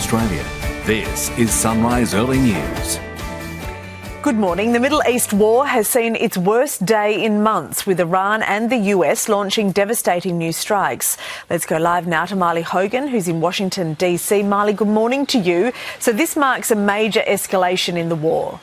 Australia. This is Sunrise Early News. Good morning. The Middle East war has seen its worst day in months, with Iran and the US launching devastating new strikes. Let's go live now to Marley Hogan, who's in Washington, D.C. Marley, good morning to you. So this marks a major escalation in the war.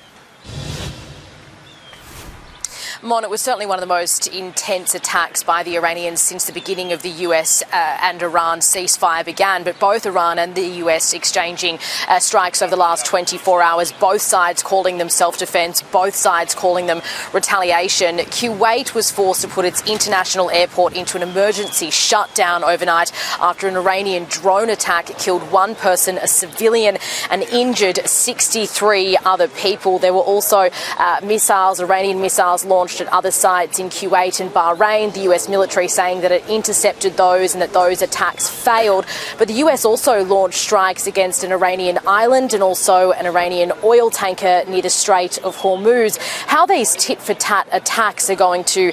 Mon, it was certainly one of the most intense attacks by the Iranians since the beginning of the US and Iran ceasefire began, but both Iran and the US exchanging strikes over the last 24 hours, both sides calling them self-defence, both sides calling them retaliation. Kuwait was forced to put its international airport into an emergency shutdown overnight after an Iranian drone attack killed one person, a civilian, and injured 63 other people. There were also Iranian missiles launched at other sites in Kuwait and Bahrain, the US military saying that it intercepted those and that those attacks failed. But the US also launched strikes against an Iranian island and also an Iranian oil tanker near the Strait of Hormuz. How these tit-for-tat attacks are going to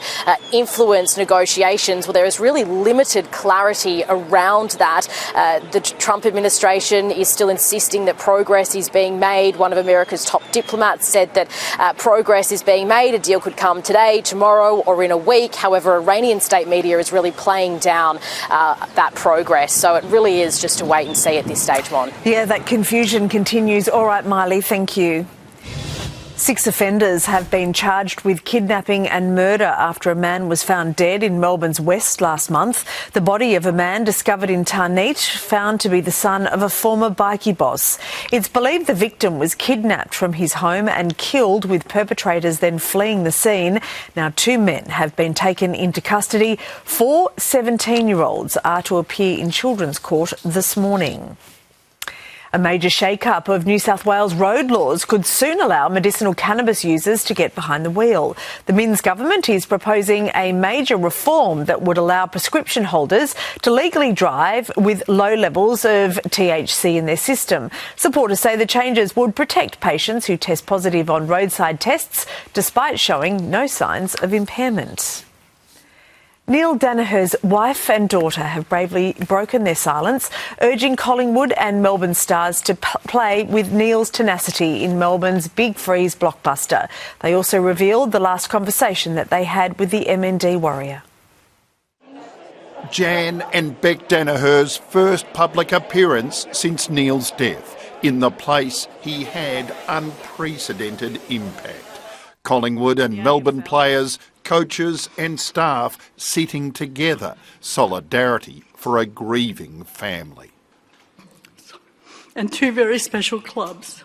influence negotiations, well, there is really limited clarity around that. The Trump administration is still insisting that progress is being made. One of America's top diplomats said that progress is being made. A deal could come today, tomorrow, or in a week. However, Iranian state media is really playing down that progress. So it really is just a wait and see at this stage, Mon. Yeah, that confusion continues. All right, Miley, thank you. 6 offenders have been charged with kidnapping and murder after a man was found dead in Melbourne's west last month. The body of a man discovered in Tarneit, found to be the son of a former Bikie boss. It's believed the victim was kidnapped from his home and killed, with perpetrators then fleeing the scene. Now 2 men have been taken into custody. 4 17-year-olds are to appear in children's court this morning. A major shake-up of New South Wales road laws could soon allow medicinal cannabis users to get behind the wheel. The Minns government is proposing a major reform that would allow prescription holders to legally drive with low levels of THC in their system. Supporters say the changes would protect patients who test positive on roadside tests despite showing no signs of impairment. Neil Danaher's wife and daughter have bravely broken their silence, urging Collingwood and Melbourne stars to play with Neil's tenacity in Melbourne's Big Freeze blockbuster. They also revealed the last conversation that they had with the MND warrior. Jan and Beck Danaher's first public appearance since Neil's death, in the place he had unprecedented impact. Collingwood and Melbourne players, coaches and staff sitting together, solidarity for a grieving family. And 2 very special clubs,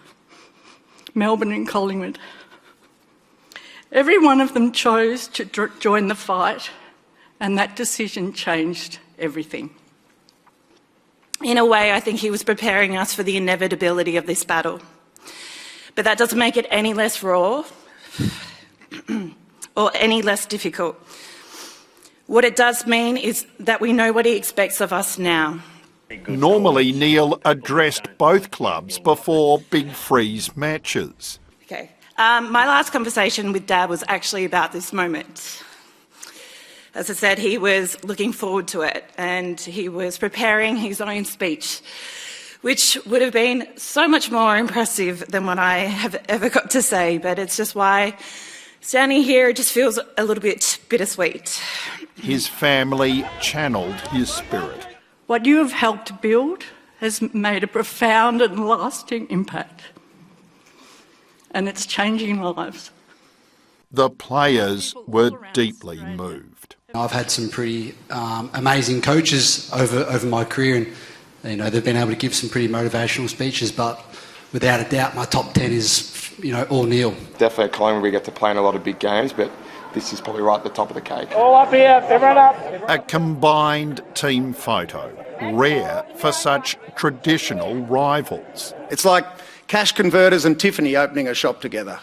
Melbourne and Collingwood. Every one of them chose to join the fight, and that decision changed everything. In a way, I think he was preparing us for the inevitability of this battle. But that doesn't make it any less raw or any less difficult. What it does mean is that we know what he expects of us now. Normally, Neale addressed both clubs before Big Freeze matches. Okay. My last conversation with Dad was actually about this moment. As I said, he was looking forward to it, and he was preparing his own speech, which would have been so much more impressive than what I have ever got to say, but it's just why standing here, it just feels a little bit bittersweet. His family channelled his spirit. What you have helped build has made a profound and lasting impact, and it's changing lives. The players were deeply moved. I've had some pretty amazing coaches over my career, and they've been able to give some pretty motivational speeches, but without a doubt my top 10 is all Neale. Definitely at Collingwood we get to play in a lot of big games, but this is probably right at the top of the cake. All up here, everyone up. A combined team photo, rare for such traditional rivals. It's like Cash Converters and Tiffany opening a shop together.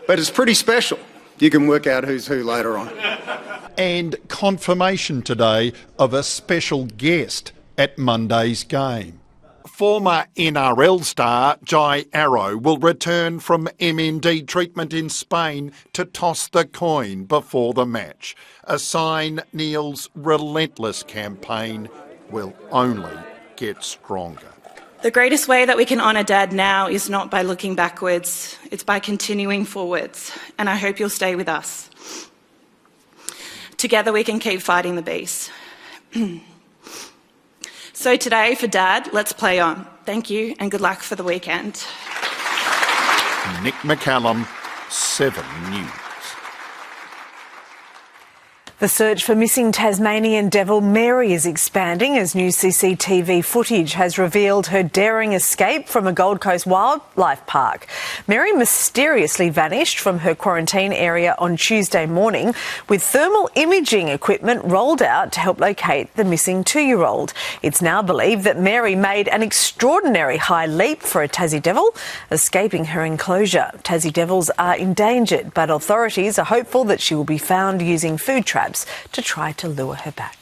But it's pretty special. You can work out who's who later on. And confirmation today of a special guest at Monday's game. Former NRL star Jai Arrow will return from MND treatment in Spain to toss the coin before the match, a sign Neale's relentless campaign will only get stronger. The greatest way that we can honour Dad now is not by looking backwards, it's by continuing forwards, and I hope you'll stay with us. Together we can keep fighting the beast. So today, for Dad, let's play on. Thank you, and good luck for the weekend. Nick McCallum, 7 News. The search for missing Tasmanian devil Mary is expanding as new CCTV footage has revealed her daring escape from a Gold Coast wildlife park. Mary mysteriously vanished from her quarantine area on Tuesday morning, with thermal imaging equipment rolled out to help locate the missing 2-year-old. It's now believed that Mary made an extraordinary high leap for a Tassie devil, escaping her enclosure. Tassie devils are endangered, but authorities are hopeful that she will be found using food traps to try to lure her back.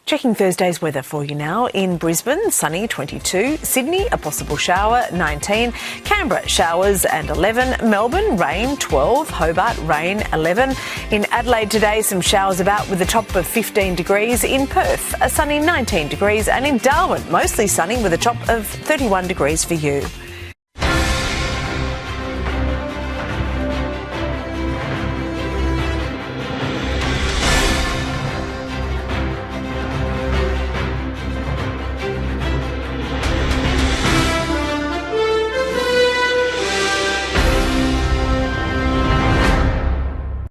Checking Thursday's weather for you now. In Brisbane, sunny 22, Sydney, a possible shower 19, Canberra, showers and 11, Melbourne, rain 12, Hobart, rain 11. In Adelaide today, some showers about with a top of 15 degrees. In Perth, a sunny 19 degrees, and in Darwin, mostly sunny with a top of 31 degrees for you.